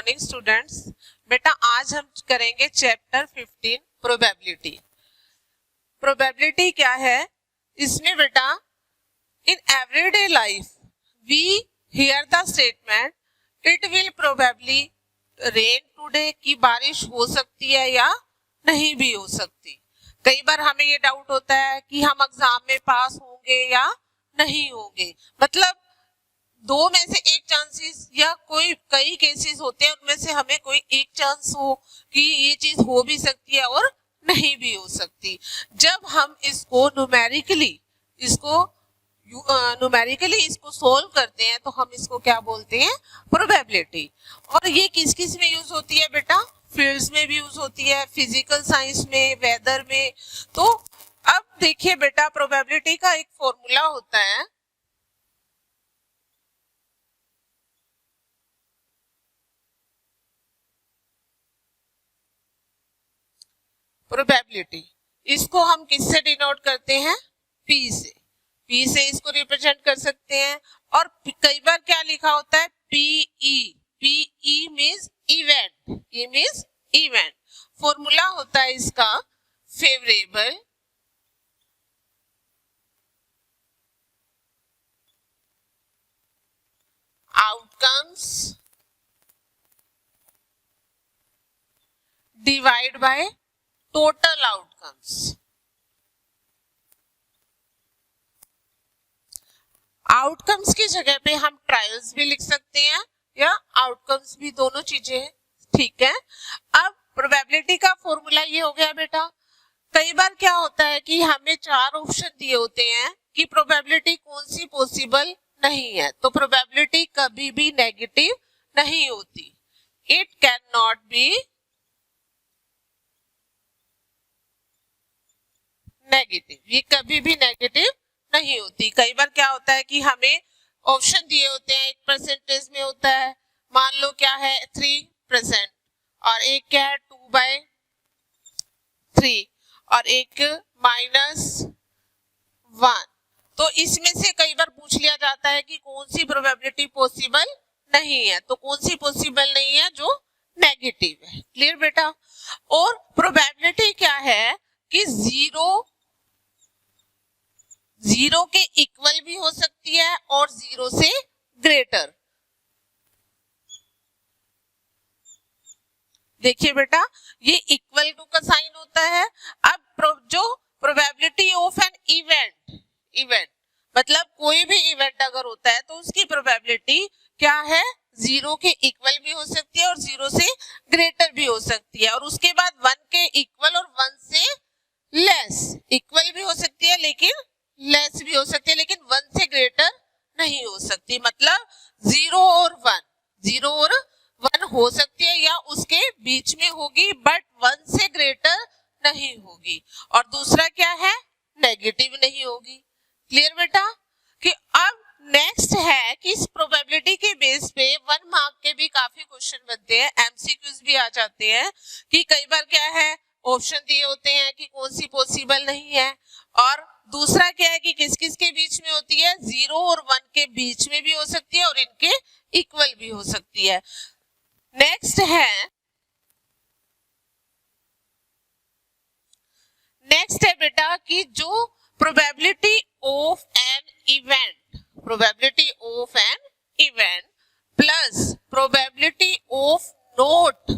Morning students. बेटा आज हम करेंगे चैप्टर 15 प्रोबेबिलिटी। प्रोबेबिलिटी क्या है? इसमें बेटा in everyday life we hear the statement it will probably rain today, की बारिश हो सकती है या नहीं भी हो सकती। कई बार हमें ये डाउट होता है कि हम एग्जाम में पास होंगे या नहीं होंगे, मतलब दो में से एक चांसेस या कोई कई केसेस होते हैं, उनमें से हमें कोई एक चांस हो कि ये चीज हो भी सकती है और नहीं भी हो सकती। जब हम इसको न्यूमेरिकली इसको सोल्व करते हैं तो हम इसको क्या बोलते हैं? प्रोबेबिलिटी। और ये किस किस में यूज होती है बेटा? फील्ड्स में भी यूज होती है, फिजिकल साइंस में, वेदर में। तो अब देखिए बेटा, प्रोबेबिलिटी का एक फॉर्मूला होता है। प्रोबेबिलिटी इसको हम किससे डिनोट करते हैं? पी से। पी से इसको रिप्रेजेंट कर सकते हैं। और कई बार क्या लिखा होता है? P E. P E means event. E means event. Formula होता है इसका favourable outcomes divide by total outcomes. Outcomes की जगह पे हम ट्रायल्स भी लिख सकते हैं या आउटकम्स भी, दोनों चीजें हैं, ठीक है। अब प्रोबेबिलिटी का फॉर्मूला ये हो गया बेटा। कई बार क्या होता है कि हमें चार ऑप्शन दिए होते हैं कि प्रोबेबिलिटी कौन सी पॉसिबल नहीं है, तो प्रोबेबिलिटी कभी भी नेगेटिव नहीं होती। It can not be negative, ये कभी भी नेगेटिव नहीं होती। कई बार क्या होता है कि हमें ऑप्शन दिए होते हैं, एक परसेंटेज में होता है, मान लो क्या है 3%, और एक क्या है 2/3, और एक -1। तो इसमें से कई बार पूछ लिया जाता है कि कौन सी प्रोबेबिलिटी पॉसिबल नहीं है, तो कौन सी पॉसिबल नहीं है? जो नेगेटिव है। क्लियर बेटा? और प्रोबेबिलिटी क्या है कि जीरो के इक्वल भी हो सकती है और जीरो से ग्रेटर। देखिए बेटा, ये इक्वल टू का साइन होता है। अब जो प्रोबेबिलिटी ऑफ एन इवेंट मतलब कोई भी इवेंट अगर होता है तो उसकी प्रोबेबिलिटी क्या है? जीरो के इक्वल भी हो सकती है और जीरो से ग्रेटर भी हो सकती है, और उसके बाद 1 के इक्वल और 1 से लेस। इक्वल भी हो सकती है लेकिन लेस भी हो सकती है, लेकिन 1 से ग्रेटर नहीं हो सकती। मतलब 0 और 1 हो सकती है या उसके बीच में होगी, बट 1 से ग्रेटर नहीं होगी। और दूसरा क्या है? नेगेटिव नहीं होगी। क्लियर बेटा? कि अब नेक्स्ट है कि इस प्रोबेबिलिटी के बेस पे 1 मार्क के भी काफी क्वेश्चन बनते हैं, एमसीक्यूज भी आ जाते हैं कि कई बार क्या है, ऑप्शन दिए होते हैं कि कौन सी पॉसिबल नहीं है, और दूसरा क्या है कि किस किस के बीच में होती है? 0 और 1 के बीच में भी हो सकती है और इनके इक्वल भी हो सकती है। नेक्स्ट है बेटा कि जो probability of an event plus probability of not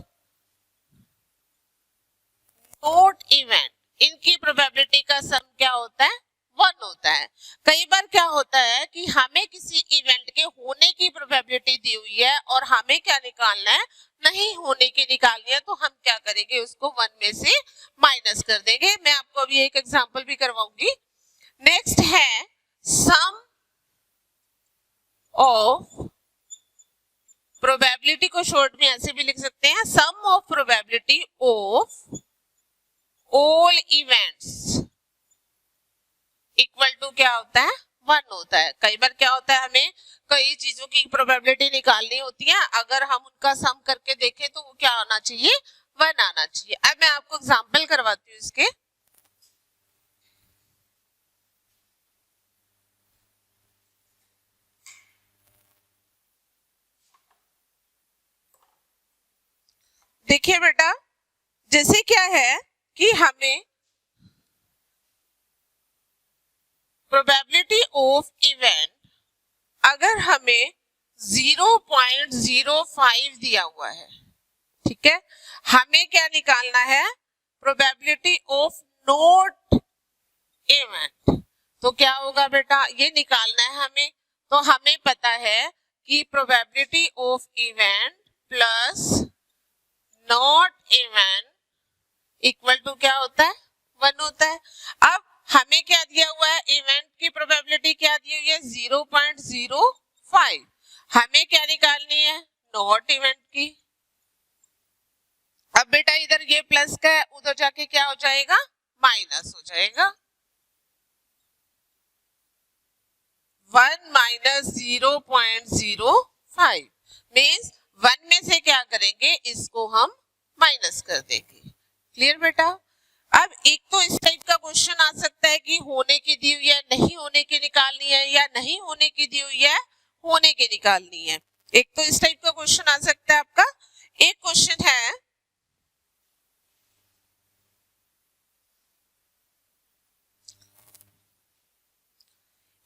event, इनकी प्रोबेबिलिटी का सम क्या होता है? 1 होता है। कई बार क्या होता है कि हमें किसी इवेंट के होने की प्रोबेबिलिटी दी हुई है और हमें क्या निकालना है? नहीं होने की निकालनी है, तो हम क्या करेंगे? उसको 1 में से माइनस कर देंगे। मैं आपको अभी एक एग्जांपल भी करवाऊंगी। नेक्स्ट है सम ऑफ प्रोबेबिलिटी, को शॉर्ट में ऐसे भी लिख सकते हैं, sum of probability of all events equal to क्या होता है? 1 होता है। कई बार क्या होता है, हमें कई चीजों की प्रोबेबिलिटी निकालनी होती है, अगर हम उनका सम करके देखें तो वो क्या आना चाहिए? 1 आना चाहिए। अब मैं आपको एग्जांपल करवाती हूँ इसके। देखिए बेटा, जैसे क्या है कि हमें प्रोबेबिलिटी ऑफ इवेंट अगर हमें 0.05 दिया हुआ है, ठीक है, हमें क्या निकालना है, प्रोबेबिलिटी ऑफ नॉट इवेंट। तो क्या होगा बेटा, ये निकालना है हमें। तो हमें पता है कि probability of event plus not event equal to क्या होता है, 1 होता है। अब हमें क्या दिया हुआ है, इवेंट की प्रोबेबिलिटी क्या दी हुई है, 0.05। हमें क्या निकालनी है, नॉट इवेंट की। अब बेटा इधर ये प्लस का है, उधर जाके क्या हो जाएगा, माइनस हो जाएगा। 1 माइनस 0.05 मीन्स 1 में से क्या करेंगे, इसको हम माइनस कर देंगे। क्लियर बेटा। अब एक तो इस टाइप का क्वेश्चन आ सकता है कि होने की दी हुई है, नहीं होने की निकालनी है, या नहीं होने की दी हुई है, होने की निकालनी है। एक तो इस टाइप का क्वेश्चन आ सकता है आपका। एक क्वेश्चन है,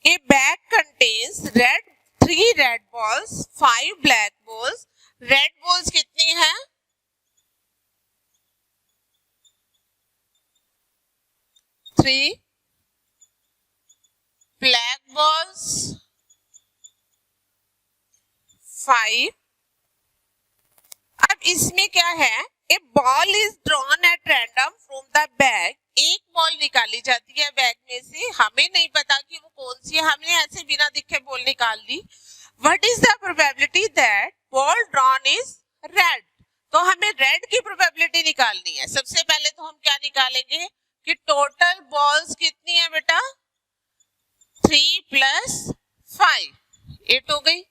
a bag contains 3 red balls, 5 black balls. Red balls कितनी है, 3, ब्लैक बॉल्स 5। अब इसमें क्या है, a ball is drawn at random from the bag. एक बॉल निकाली जाती है बैग में से, हमें नहीं पता कि वो कौन सी है, हमने ऐसे बिना दिखे बॉल निकाल ली। What is the probability that ball drawn is red. तो हमें रेड की प्रोबेबिलिटी निकालनी है। सबसे पहले तो हम क्या निकालेंगे कि टोटल बॉल्स कितनी है बेटा, 3 प्लस 5, 8 हो गई।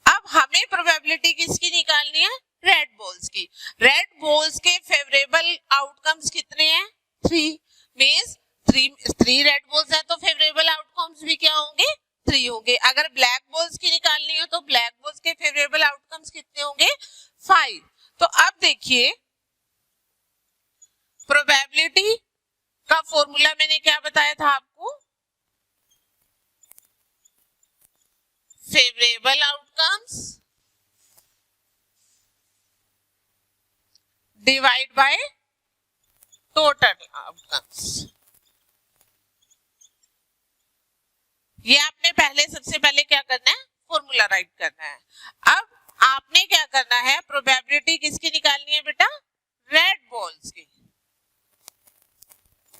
अब हमें प्रोबेबिलिटी किसकी निकालनी है, रेड बॉल्स की। रेड बॉल्स के फेवरेबल आउटकम्स कितने हैं, 3 मींस 3 रेड बॉल्स है तो फेवरेबल आउटकम्स भी क्या होंगे, 3 होंगे। अगर ब्लैक बॉल्स की निकालनी हो तो ब्लैक बॉल्स के फेवरेबल आउटकम्स कितने होंगे, 5। तो अब देखिए प्रोबेबिलिटी का फॉर्मूला मैंने क्या बताया था आपको, favourable outcomes divide by total outcomes. ये आपने सबसे पहले क्या करना है, फॉर्मूला राइट करना है। अब आपने क्या करना है, प्रोबेबिलिटी किसकी निकालनी है बेटा, रेड बॉल्स की।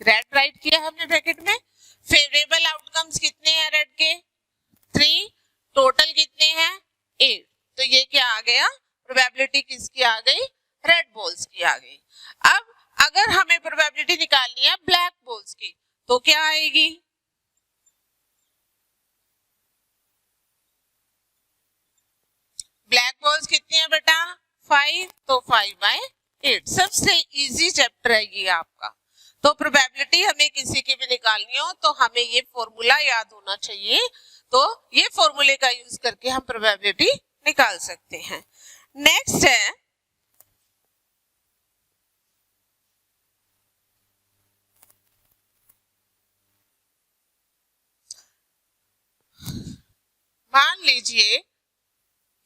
रेड राइट किया हमने ब्रैकेट में। फेवरेबल आउटकम्स कितने हैं रेड के, 3, टोटल कितने हैं, 8। तो ये क्या आ गया, प्रोबेबिलिटी किसकी आ गई, रेड बॉल्स की आ गई। अब अगर हमें प्रोबेबिलिटी निकालनी है ब्लैक बॉल्स की तो क्या आएगी, ब्लैक बॉल्स कितनी है बेटा, 5, तो 5/8। सबसे इजी चैप्टर है ये आपका। तो प्रोबेबिलिटी हमें किसी की भी निकालनी हो तो हमें ये फॉर्मूला याद होना चाहिए। तो ये फॉर्मूले का यूज करके हम प्रोबेबिलिटी निकाल सकते हैं। नेक्स्ट है, मान लीजिए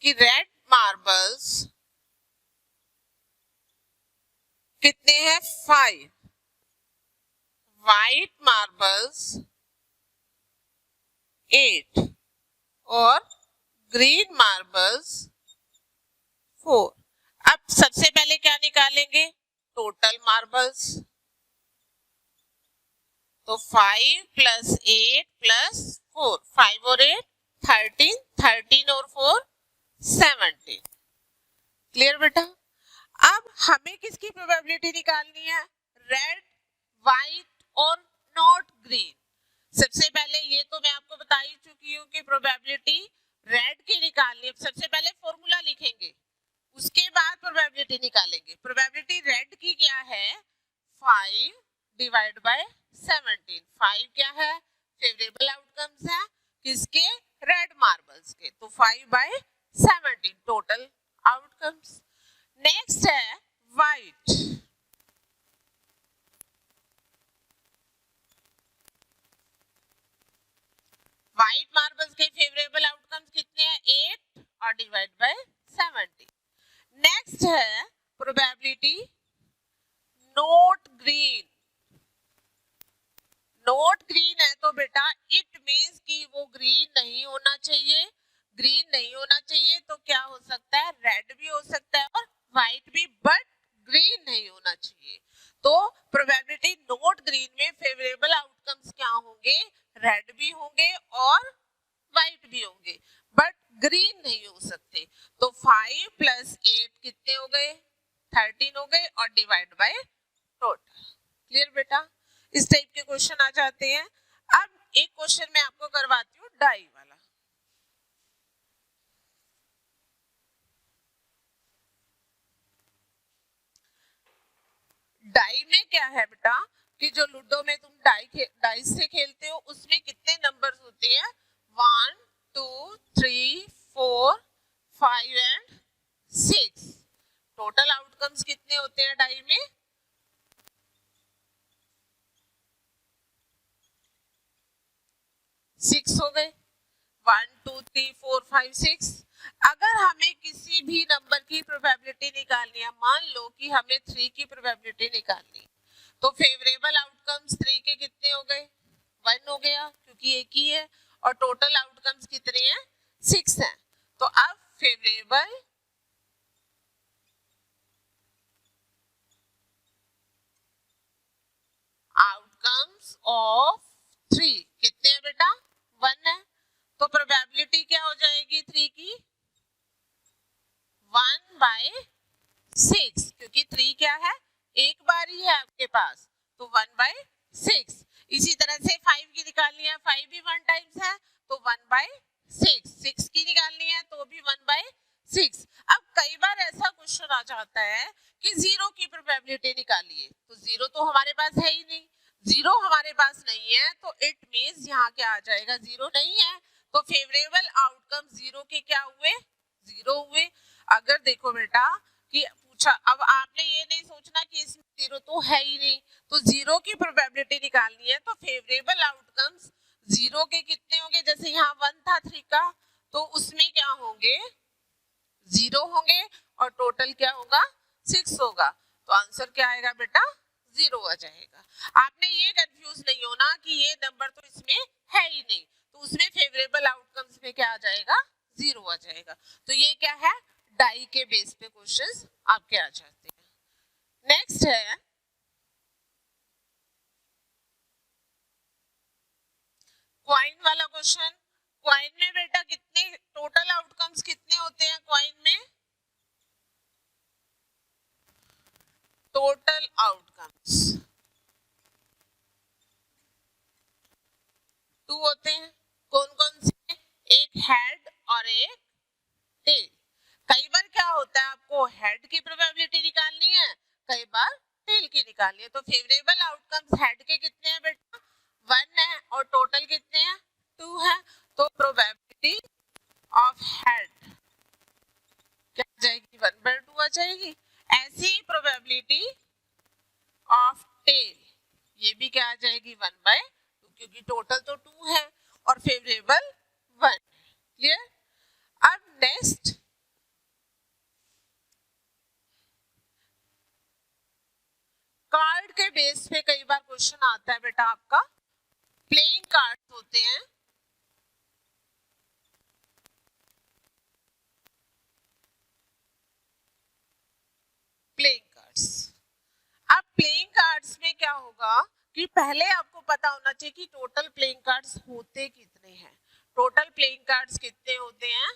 कि रेड मार्बल्स कितने हैं, 5, व्हाइट मार्बल्स 8 और ग्रीन मार्बल्स 4। अब सबसे पहले क्या निकालेंगे, टोटल मार्बल्स। तो 5 प्लस 8 प्लस 4, 5 और 8 13, 13 और 4 17। क्लियर बेटा। अब हमें किसकी प्रोबेबिलिटी निकालनी है, रेड, व्हाइट और नॉट ग्रीन। सबसे पहले ये तो मैं आपको बता ही चुकी हूँ कि प्रोबेबिलिटी रेड की निकालनी है। सबसे पहले फॉर्मूला लिखेंगे, उसके बाद प्रोबेबिलिटी निकालेंगे। प्रोबेबिलिटी रेड की क्या है, 5 डिवाइड बाय 17। 5 क्या है, फेवरेबल आउटकम्स है किसके, रेड मार्बल्स के, तो 5/17 टोटल आउटकम्स। नेक्स्ट है वाइट। व्हाइट मार्बल्स के फेवरेबल आउटकम्स कितने हैं? 8 और डिवाइड बाय 70। नेक्स्ट है probability note green. Note green है तो बेटा इट मींस कि वो ग्रीन नहीं होना चाहिए। ग्रीन नहीं होना चाहिए तो क्या हो सकता है? रेड भी हो सकता है और व्हाइट भी, बट ग्रीन नहीं होना चाहिए। तो प्रोबेबिलिटी नोट ग्रीन में फेवरेबल आउटकम्स क्या होंगे? रेड भी होंगे और व्हाइट भी होंगे, बट ग्रीन नहीं हो सकते। तो 5 + 8 कितने हो गए? 13 हो गए और डिवाइड बाय टोटल। क्लियर बेटा? इस टाइप के क्वेश्चन आ जाते हैं। अब एक क्वेश्चन मैं आपको करवाती हूँ डाई वाला। डाई में क्या है बेटा कि जो लूडो में तुम डाई से खेलते हो उसमें कितने नंबर्स होते हैं? 1 2 3 4 5 एंड 6। टोटल आउटकम्स कितने होते हैं डाई में? 6 हो गए। 1 2 3 4 5 6। अगर हमें किसी भी नंबर की प्रोबेबिलिटी निकालनी है, मान लो कि हमें 3 की प्रोबेबिलिटी निकालनी, तो फेवरेबल आउटकम्स 3 के कितने हो गए? 1 हो गया क्योंकि एक ही है, और टोटल आउटकम्स कितने हैं? 6 हैं। तो अब फेवरेबल आउटकम्स ऑफ 3 कितने हैं बेटा? 1 है। तो प्रोबेबिलिटी क्या हो जाएगी 3 की? 1/6, क्योंकि 3 क्या है? एक बार ही है आपके पास, तो 1/6। इसी तरह से 5 की निकालनी है, 5 भी 1 टाइम्स है तो 1/6। 6 की निकालनी है तो भी 1/6। अब कई बार ऐसा क्वेश्चन आ जाता है कि 0 की प्रोबेबिलिटी निकालिए, तो 0 तो हमारे पास है ही नहीं। 0 हमारे पास नहीं है तो इट मींस यहाँ क्या आ जाएगा? 0 नहीं है। तो फेवरेबल आउटकम 0 के क्या हुए? 0 हुए। अगर देखो बेटा कि पूछा, अब आपने ये नहीं सोचना कि इसमें 0 तो है ही नहीं, तो 0 की प्रोबेबिलिटी निकालनी है तो फेवरेबल आउटकम्स 0 के कितने होंगे? जैसे यहाँ 1 था 3 का, तो उसमें क्या होंगे? 0 होंगे और टोटल क्या होगा? 6 होगा। तो आंसर क्या आएगा बेटा? 0 आ जाएगा। आपने ये कंफ्यूज नहीं होना कि ये नंबर तो इसमें है ही नहीं, तो उसमें फेवरेबल आउटकम्स में क्या आ जाएगा? 0 आ जाएगा। तो ये क्या है? डाई के बेस पे क्वेश्चंस आपके आ जाते हैं। नेक्स्ट है क्वाइन वाला क्वेश्चन। क्वाइन में बेटा कितने टोटल आउटकम्स कितने होते हैं क्वाइन में? टोटल आउटकम्स 2 होते हैं। कौन कौन से? एक हेड और एक टेल। कई बार क्या होता है, आपको हेड की प्रोबेबिलिटी निकालनी है, कई बार टेल की निकालनी है। तो फेवरेबल आउटकम्स हेड के कितने हैं बेटा? 1 है और टोटल कितने हैं? 2 है। तो प्रोबेबिलिटी ऑफ हेड क्या आ जाएगी? 1/2 आ जाएगी। ऐसी प्रोबेबिलिटी ऑफ टेल, ये भी क्या आ जाएगी? 1/2, क्योंकि टोटल तो 2 है और फेवरेबल 1। क्लियर? अब नेक्स्ट कार्ड के बेस पे कई बार क्वेश्चन आता है बेटा आपका। प्लेइंग कार्ड्स होते हैं, प्लेइंग कार्ड्स। अब प्लेइंग कार्ड्स में क्या होगा कि पहले आपको पता होना चाहिए कि टोटल प्लेइंग कार्ड्स होते कितने हैं। टोटल प्लेइंग कार्ड्स कितने होते हैं?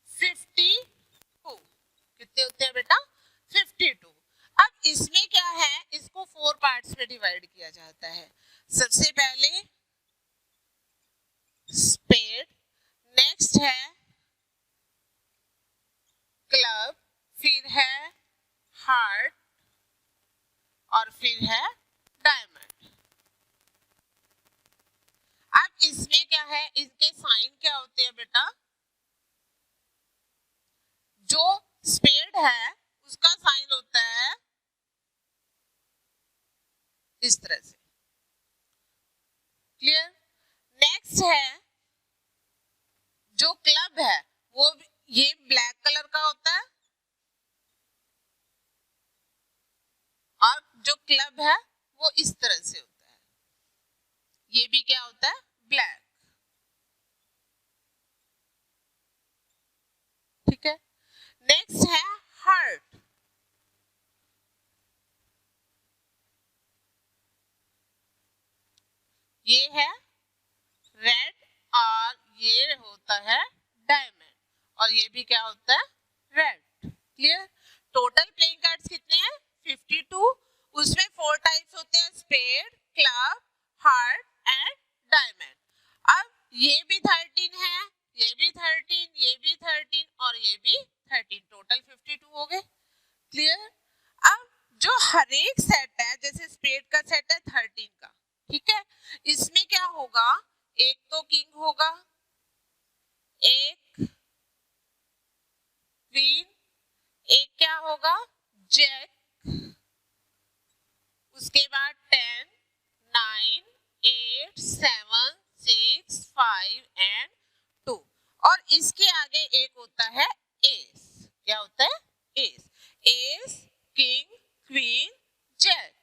52। कितने होते हैं बेटा? 52। अब इसमें क्या है, इसको 4 पार्ट्स में डिवाइड किया जाता है। सबसे पहले स्पेड, नेक्स्ट है क्लब, फिर है हार्ट और फिर है डायमंड। अब इसमें क्या है, इनके साइन क्या होते हैं बेटा? जो स्पेड है उसका इस तरह से। क्लियर? नेक्स्ट है जो क्लब है वो ये ब्लैक कलर का होता है और जो क्लब है वो इस तरह से होता है, ये भी क्या होता है? ब्लैक। ठीक है। नेक्स्ट है हार्ट। ये है रेड और ये होता है डायमंड और ये भी क्या होता है? Red. Clear? Total playing cards कितने हैं? 52। उसमें 4 टाइप्स होते हैं, spade, club, heart and diamond. अब ये भी 13 है, ये भी 13, ये भी 13 और ये भी 13, टोटल 52 हो गए। क्लियर? अब जो हर एक सेट है, जैसे स्पेड का सेट है 13 का, ठीक है, इसमें क्या होगा? एक तो किंग होगा, एक क्वीन, एक क्या होगा? जैक, उसके बाद 10, 9, 8, 7, 6, 5 एंड 2 और इसके आगे एक होता है एस। क्या होता है? Ace. Ace, king, queen, jack.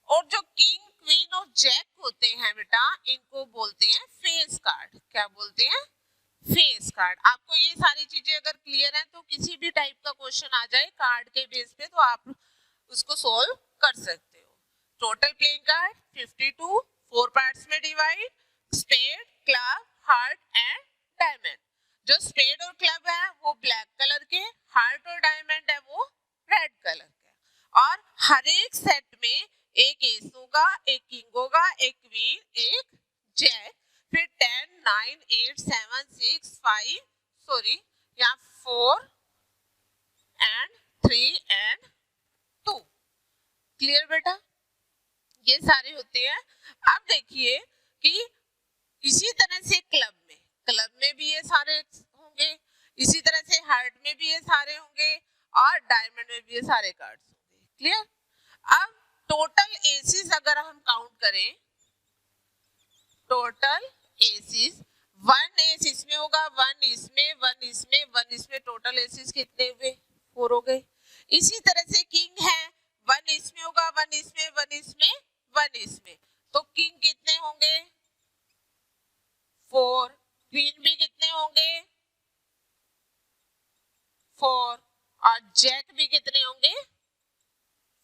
और जो किंग, क्वीन और जैक होते हैं बेटा, इनको बोलते हैं फेस कार्ड। क्या बोलते हैं? Face card. आपको ये सारी चीजें अगर क्लियर है तो किसी भी टाइप का क्वेश्चन आ जाए कार्ड के बेस पे तो आप उसको सोल्व कर सकते हो। टोटल प्लेइंग कार्ड 52, 4 पार्ट्स में divide, spade, club, heart and diamond. जो स्पेड और क्लब है वो ब्लैक कलर के, हार्ट और डायमंड है वो रेड कलर के। और हर एक सेट में एक एस होगा, एक किंग होगा, एक क्वीन, एक जैक, फिर 10, 9, 8, 7, 6, 5 सॉरी यहाँ 4 एंड 3 एंड 2। क्लियर बेटा? ये सारे होते हैं। अब देखिए कि इसी तरह से क्लब में भी ये सारे होंगे, इसी तरह से हार्ट में भी ये सारे होंगे और डायमंड में भी ये सारे कार्ड्स होंगे। क्लियर? अब टोटल एसिस अगर हम काउंट करें, टोटल एसिस 1 एस इसमें होगा, 1 इसमें, 1 इसमें, 1 इसमें, टोटल एसिस कितने हुए? 4 हो गए। इसी तरह से किंग है, 1 इसमें होगा, 1 इसमें, 1 इसमें, 1 इसमें, तो किंग कितने होंगे? 4। क्वीन भी कितने होंगे? 4 और जैक भी कितने होंगे?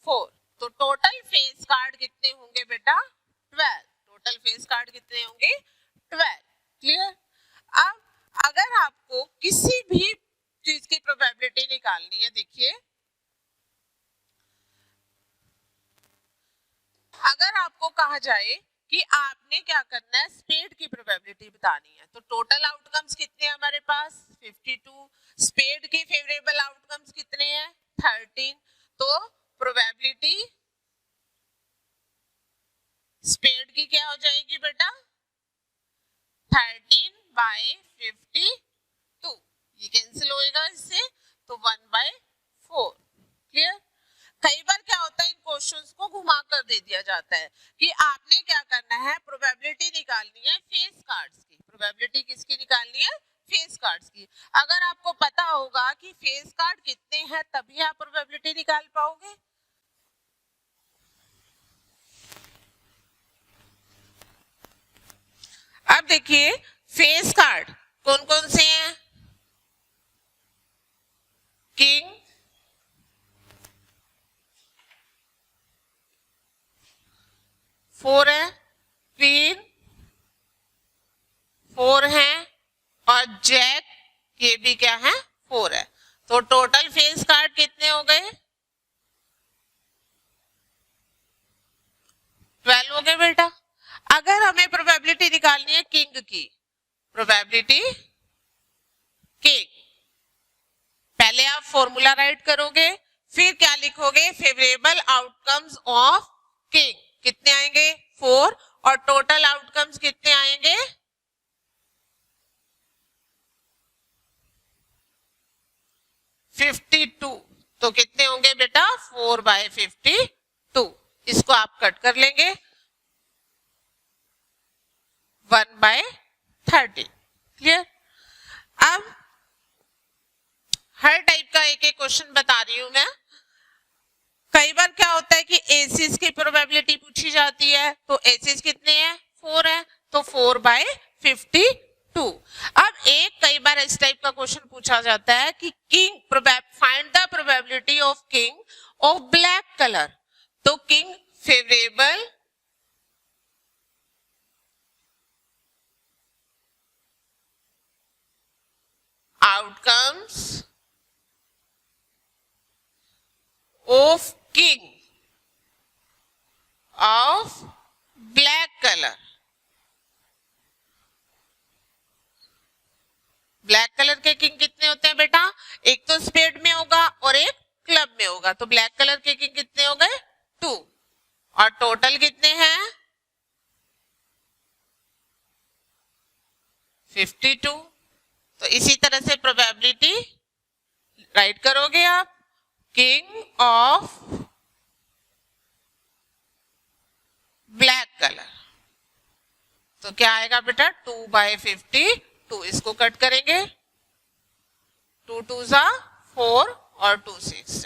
4। तो टोटल फेस कार्ड कितने होंगे बेटा? 12। टोटल फेस कार्ड कितने होंगे? 12। क्लियर? अब अगर आपको किसी भी चीज की प्रोबेबिलिटी निकालनी है, देखिए अगर आपको कहा जाए कि आपने क्या करना है, स्पेड की प्रोबेबिलिटी बतानी है, तो टोटल आउटकम्स कितने हैं हमारे पास? 52। स्पेड के फेवरेबल आउटकम्स कितने हैं? 13। तो प्रोबेबिलिटी स्पेड की क्या हो जाएगी बेटा? 13/52। ये कैंसिल होएगा इससे, तो 1/4। क्लियर? कई बार क्या होता है, इन क्वेश्चंस को घुमा कर दे दिया जाता है कि आपने क्या करना है, प्रोबेबिलिटी निकालनी है फेस कार्ड्स की। प्रोबेबिलिटी किसकी निकालनी है? फेस कार्ड्स की। अगर आपको पता होगा कि फेस कार्ड कितने हैं तभी आप प्रोबेबिलिटी निकाल पाओगे। अब देखिए फेस कार्ड कौन कौन से हैं? किंग, 4 है, क्वीन 4 है और जैक ये भी क्या है? 4 है। तो टोटल फेस कार्ड कितने हो गए? 12 हो गए बेटा। अगर हमें प्रोबेबिलिटी निकालनी है किंग की, प्रोबेबिलिटी किंग, पहले आप फॉर्मूला राइट करोगे, फिर क्या लिखोगे? फेवरेबल आउटकम्स ऑफ किंग कितने आएंगे? 4 और टोटल आउटकम्स कितने आएंगे? 52। तो कितने होंगे बेटा? 4/52। इसको आप कट कर लेंगे 1/30। क्लियर? अब हर टाइप का एक एक क्वेश्चन बता रही हूं मैं। कई बार क्या होता है कि एसिस की प्रोबेबिलिटी पूछी जाती है, तो एसिस कितने हैं? 4 है, तो 4/52। अब एक कई बार इस टाइप का क्वेश्चन पूछा जाता है कि king find the probability of king of black colour. तो king favourable outcomes of king of black color। Black colour के किंग कितने होते हैं बेटा? एक तो स्पेड में होगा और एक क्लब में होगा। तो ब्लैक कलर के किंग कितने हो गए? 2। और टोटल कितने हैं? 52। तो इसी तरह से प्रोबेबिलिटी राइट करोगे आप, किंग ऑफ ब्लैक कलर। तो क्या आएगा बेटा? 2/52। इसको कट करेंगे, 2 2 4 और 2 6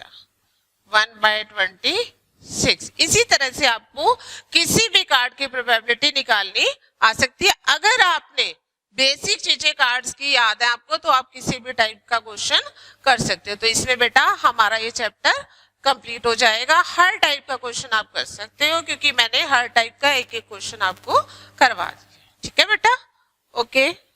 1/26। इसी तरह से आपको किसी भी कार्ड की प्रोबेबिलिटी निकालनी आ सकती है। अगर आपने बेसिक चीजें कार्ड्स की याद है आपको, तो आप किसी भी टाइप का क्वेश्चन कर सकते हो। तो इसमें बेटा हमारा ये चैप्टर कंप्लीट हो जाएगा। हर टाइप का क्वेश्चन आप कर सकते हो, क्योंकि मैंने हर टाइप का एक एक क्वेश्चन आपको करवा दिया। ठीक है बेटा? ओके।